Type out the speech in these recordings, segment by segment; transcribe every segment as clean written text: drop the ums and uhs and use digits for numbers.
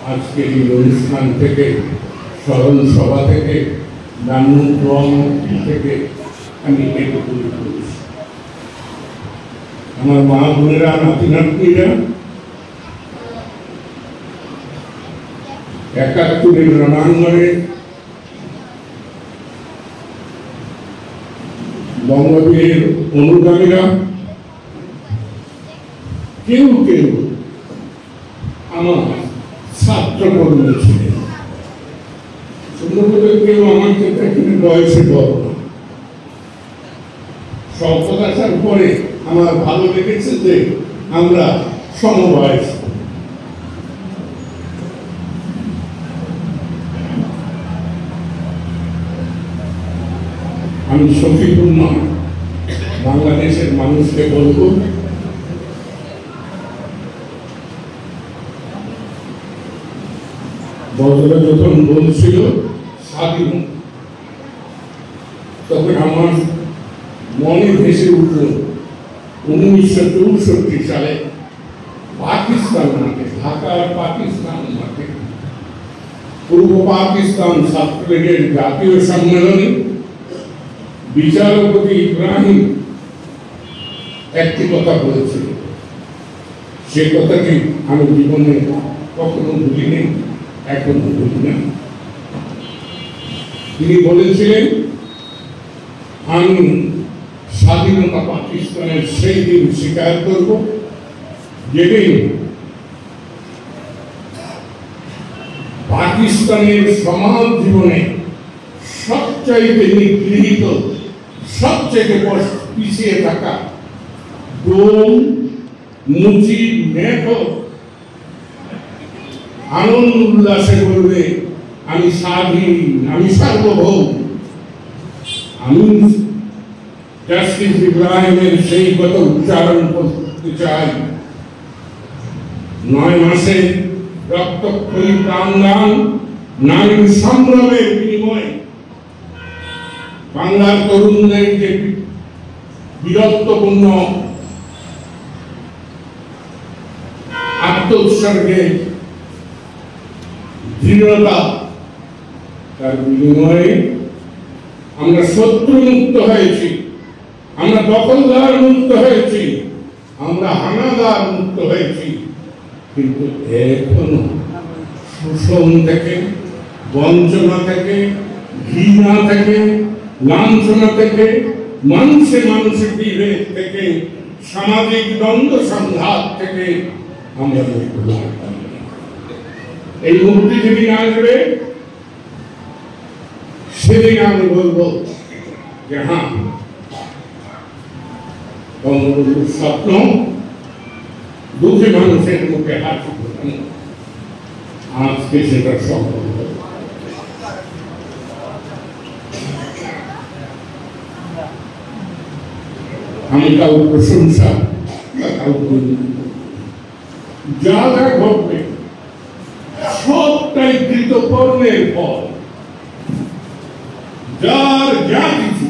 আজকের এই অনুষ্ঠান থেকে, স্মরণ সভা থেকে, ব্রাহ্মণ থেকে আমি এটুকু করেছি। আমার মা বোনেরা, নাতি নাতনিরা ৭১ রণাঙ্গনে বঙ্গবীরের অনুগামীরা কেউ কেউ আমার ছাত্র কর্মী ছিলেন। কেউ আমার ক্ষেত্রে এখানে বয়সে বড় না। শপথ আসার পরে আমার ভালো লেগেছে যে আমরা সমবয়স। আমি শফিকুর বাংলাদেশের মানুষকে বলবো, বজরা যখন বলছিল স্বাধীন, তখন আমার মনে ভেসে উঠল 1964 সালে পাকিস্তান মাঠে, ঢাকার পাকিস্তান মাঠে পূর্ব পাকিস্তান ছাত্রলীগের জাতীয় সম্মেলনে বিচারপতি ইব্রাহিম একটি কথা বলেছিল। সে কথাটি আমি জীবনে কখনো ভুলিনি, এখনো ভুলি না। তিনি বলেছিলেন, আমি স্বাধীনতা পাকিস্তানের সেই দিন স্বীকার করব যেদিন পাকিস্তানের সমাজ জীবনে সবচাইতে নিগৃহীত, সবচেয়ে পিছিয়ে থাকা ডোম, মুচি, মেঠো আনন্দ উল্লাসে বলবে, আমি স্বাধীন, আমি সার্বভৌম। আমি জাস্টিস ইব্রাহিমের সেই কথা উচ্চারণ করতে চাই। ৯ মাসে রক্তক্ষয়ী প্রাণদান, নারীর সংগ্রামের বিনিময়ে বাংলার তরুণদের যে বীরত্বপূর্ণ আত্মোৎসর্গে দৃঢ়তা, তার বিনিময়ে আমরা শত্রু মুক্ত হয়েছি, আমরা দখলদার মুক্ত হয়েছি, আমরা হানাদার মুক্ত হয়েছি। কিন্তু এখনো শোষণ থেকে, বঞ্চনা থেকে, ঘৃণা থেকে, লাঞ্ছনা থেকে, মানুষের বিভেদ থেকে, সামাজিক দ্বন্দ্ব সংঘাত থেকে আমরা মুক্ত হতে পারি। এই মুক্তি যেদিন আসবে সেদিন আমি বলবো যে হ্যাঁ, বঙ্গবন্ধুর স্বপ্ন দুঃখী মানুষের মুখে হাসি ফোটানো, আজকে সেটা সম্ভব। আমি কাউ প্রশংসা যা যা ঘটবে সবটাই কৃতকর্মের ফল। যার যা কিছু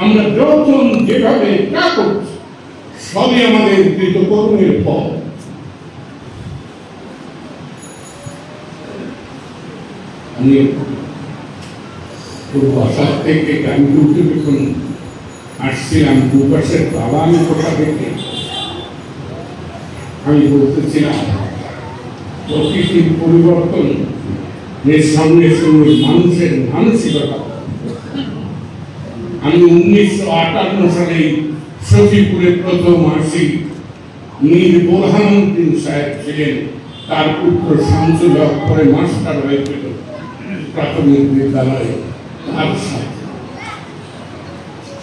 আমরা যখন যেভাবে যা করছি সবই আমাদের কৃতকর্মের ফল। আমি বাসা থেকে গান করতে যখন আসছিলাম, দুপাশের বাগান কোথা থেকে আমি বলতেছিলাম, প্রকৃতির পরিবর্তন এর সঙ্গে সঙ্গে মানুষের মানসিকতা। আমি 1958 সালে সখীপুরে প্রথম আসি। মীর বোরহানুদ্দিন সাহেব ছিলেন, তার পুত্র শামসুল হক পরে মাস্টার হয়েছিল প্রাথমিক বিদ্যালয়ে। তার সাথে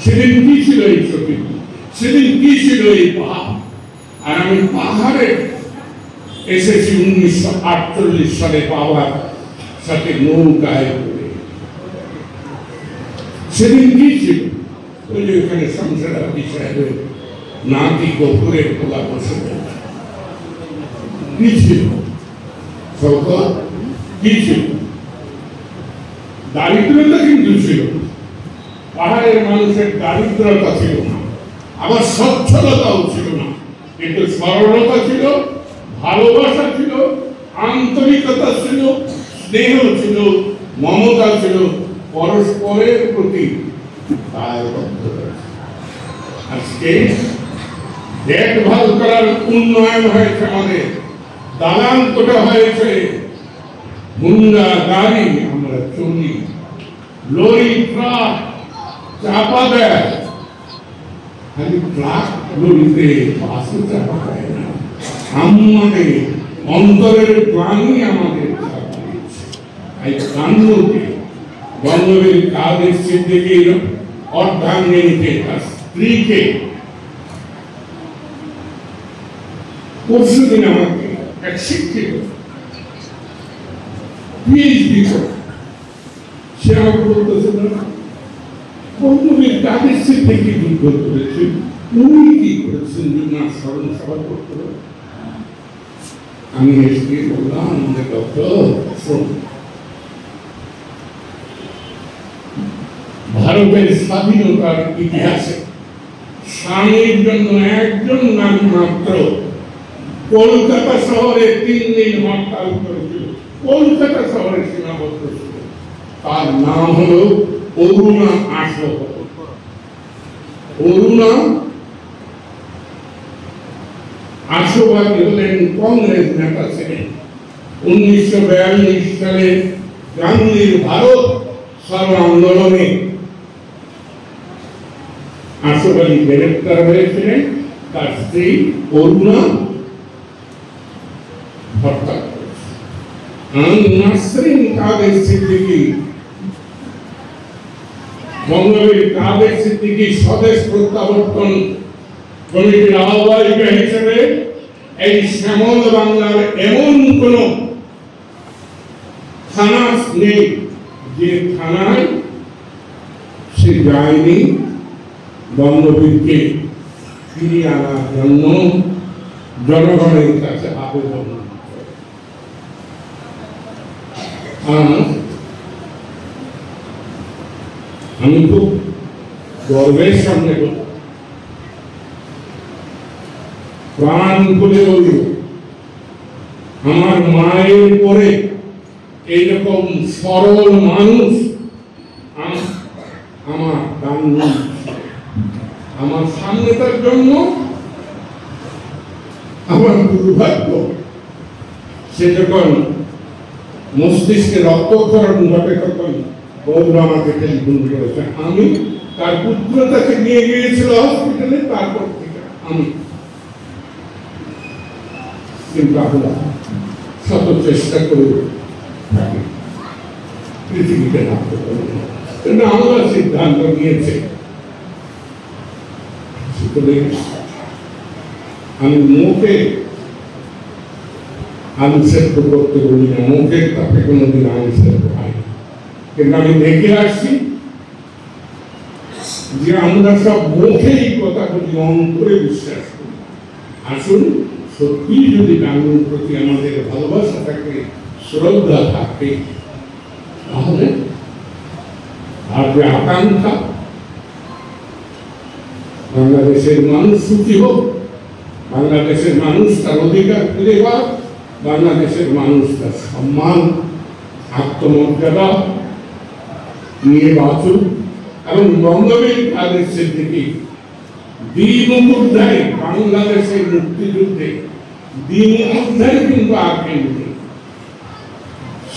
সেদিন কি ছিল এই সখীপুর, সেদিন কি ছিল এই পাহাড়। আর আমি পাহাড়ে এসেছি 1948 সালে বাবার সাথে নৌকায় করে। সেদিন কি ছিল, ওই যে ওখানে শামসুল সাহেবের নাতি গফুরের খোলা বসে কি ছিল, কি ছিল, দারিদ্রতা কিন্তু ছিল। পাহাড়ের মানুষের দারিদ্রতা ছিল না, আবার স্বচ্ছলতাও ছিল না, কিন্তু সরলতা ছিল, ভালোবাসা ছিল, আন্তরিকতা আন্তরিকতা ছিল, স্নেহ ছিল, মমতা ছিল, পরস্পরের প্রতি দায়বদ্ধতা। আজকে দেখভাল করার উন্নয়ন হয়েছে, আমাদের দালান কোটা হয়েছে, হুন্ডা গাড়ি আমরা চলি, লরি ট্রাক চাপা দেয়, খালি ট্রাক লরিতে পাশে চাপা দেয় না, আমাদের অন্তরের প্রাণী আমাদের চাপা দিচ্ছে। এই কান্নকে বঙ্গবীর কাদের সিদ্দিকীর অর্ধাঙ্গিনীকে, তার স্ত্রীকে পরশুদিন আমাকে এক শিক্ষিত পিএইচডি করে সে আমাকে বলতেছিল, বঙ্গবীর কাদের সিদ্দিকী যুদ্ধ করেছেন, উনি কি করেছেন না স্মরণ সভা করতে হবে। আমি এসে বললাম, ভারতের স্বাধীনতার ইতিহাসে স্বামীর জন্য একজন নারী মাত্র কলকাতা শহরে 3 দিন হরতাল করেছিল, কলকাতা শহরে সীমাবদ্ধ ছিল, তার নাম হলো অরুণা আশোক। অরুণা আশোবাদী হলেন কংগ্রেস নেতা ছিলেন। 1942 সালে গান্ধীর ভারত ছাড়ো আন্দোলনে আশোবাদী গ্রেপ্তার হয়েছিলেন, তার স্ত্রী অরুণা হত্যা করেছে। নাসরিন কাদের সিদ্দিকী, বঙ্গবীর কাদের সিদ্দিকী স্বদেশ প্রত্যাবর্তন কমিটির আহ্বায়িকা হিসেবে এই শ্যামল বাংলার এমন কোন থানা নেই যে থানায় সে যায়নি বঙ্গবীরকে ফিরিয়ে আনার জন্য জনগণের কাছে আবেদন। আমি খুব গর্বের সঙ্গে প্রাণ খুলে বলব, আমার মায়ের পরে এইরকম সরল মানুষ আমার আমার সামনে, তার জন্য আমার দুর্ভাগ্য। সে যখন মস্তিষ্কে রক্তক্ষরণ ঘটে তখন বৌদ্ধ আমাকে টেলিফোন করেছে, আমি তার পুত্র তাকে নিয়ে গিয়েছিল হসপিটালে, তারপর থেকে আমি কিন্তু আমরা শত চেষ্টা করে পৃথিবীতে রাখতে পারি, কিন্তু আমরা সিদ্ধান্ত নিয়েছে আমি মুখে আনুসেপ্ত করতে বলি না, মুখের তাকে কোনোদিন আনুসেপ্ত হয় না, কিন্তু আমি দেখে আসছি যে আমরা সব মুখেই কথা বলি, অন্তরে বিশ্বাস করি। আসুন, সত্যি যদি গাঙ্গুর প্রতি আমাদের ভালোবাসা থাকে, শ্রদ্ধা থাকে, তাহলে আর যে আকাঙ্ক্ষা বাংলাদেশের মানুষ সুখী হোক, বাংলাদেশের মানুষ তার অধিকার ফিরে পাক, বাংলাদেশের মানুষ তার সম্মান আত্মমর্যাদা নিয়ে বাঁচুক, এবং বঙ্গবীর কাদের সিদ্দিকী দিন উদ্ধারে, বাংলাদেশের মুক্তিযুদ্ধে দিন উদ্ধারে কিন্তু আগ্রহী।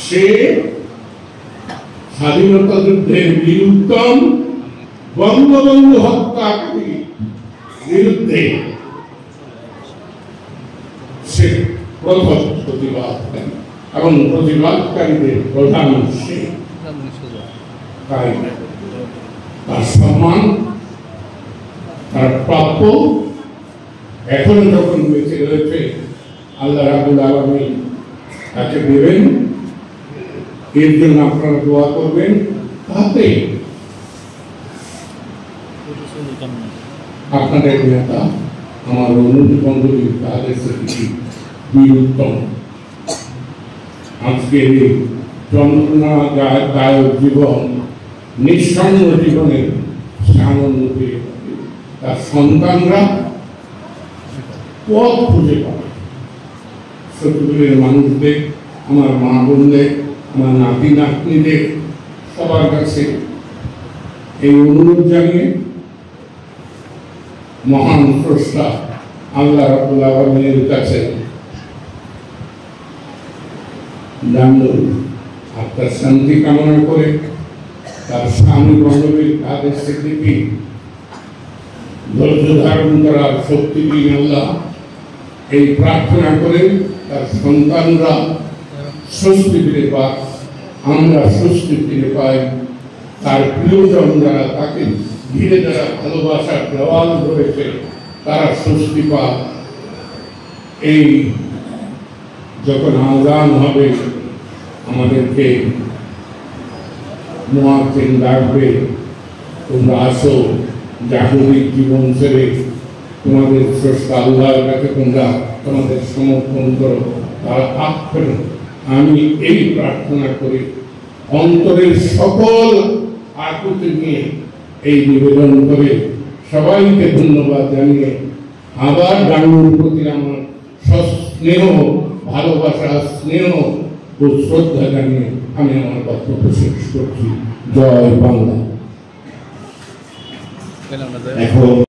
সে স্বাধীনতা যুদ্ধের বিরুদ্ধম বঙ্গবন্ধু হত্যাকারী বিরুদ্ধে সে প্রথম প্রতিবাদ করেন এবং প্রতিবাদকারীদের প্রধান সে। তাই তার সম্মান, তার প্রাপ্য এখন যখন বেঁচে রয়েছে, আল্লাহ রাব্বুল আলামিন তাকে দেবেন। এর জন্য আপনারা দোয়া করবেন, তাতে আপনাদের নেতা আমার অনুরোধ বঙ্গবীর কাদের সিদ্দিকী বীরুত্তম আজকে এই যন্ত্রণাদায়ক জীবন, নিঃসঙ্গ জীবনের সামান্য তার সন্তানরা পথ খুঁজে পাবে, সত্যিকারের মানুষদের আমার মা বোনদের, আমার নাতি নাতনিদের সবার কাছে এই অনুরোধ জানিয়ে মহান স্রষ্টা আল্লাহ রাব্বুল আলামিনের কাছে আপনার শান্তি কামনা করে তার স্বামী বান্ধবীর কাদের স্বীকৃতি ধৈর্য ধারণ করার শক্তি দিন আল্লাহ, এই প্রার্থনা করে তার সন্তানরা স্বস্তি ফিরে পাক, আমরা স্বস্তি ফিরে পাই, তার প্রিয়জন যারা তাকে ঘিরে যারা ভালোবাসার দেওয়াল ধরেছে তারা স্বস্তি পাক। এই যখন আজান হবে আমাদেরকে মুয়াজ্জিন ডাকবে, তোমরা আসো, জাগতিক জীবন ছেড়ে তোমাদের স্রষ্টা আল্লাহর কাছে তোমরা তোমাদের সমর্পণ করো, তারা আক্ষেপ। আমি এই প্রার্থনা করি অন্তরের সকল আকুতি নিয়ে এই নিবেদন করে সবাইকে ধন্যবাদ জানিয়ে আবার গাঙ্গুর প্রতি আমার স্নেহ, ভালোবাসা, স্নেহ ও শ্রদ্ধা জানিয়ে আমি আমার বক্তব্য শেষ করছি। জয় বাংলা। এখন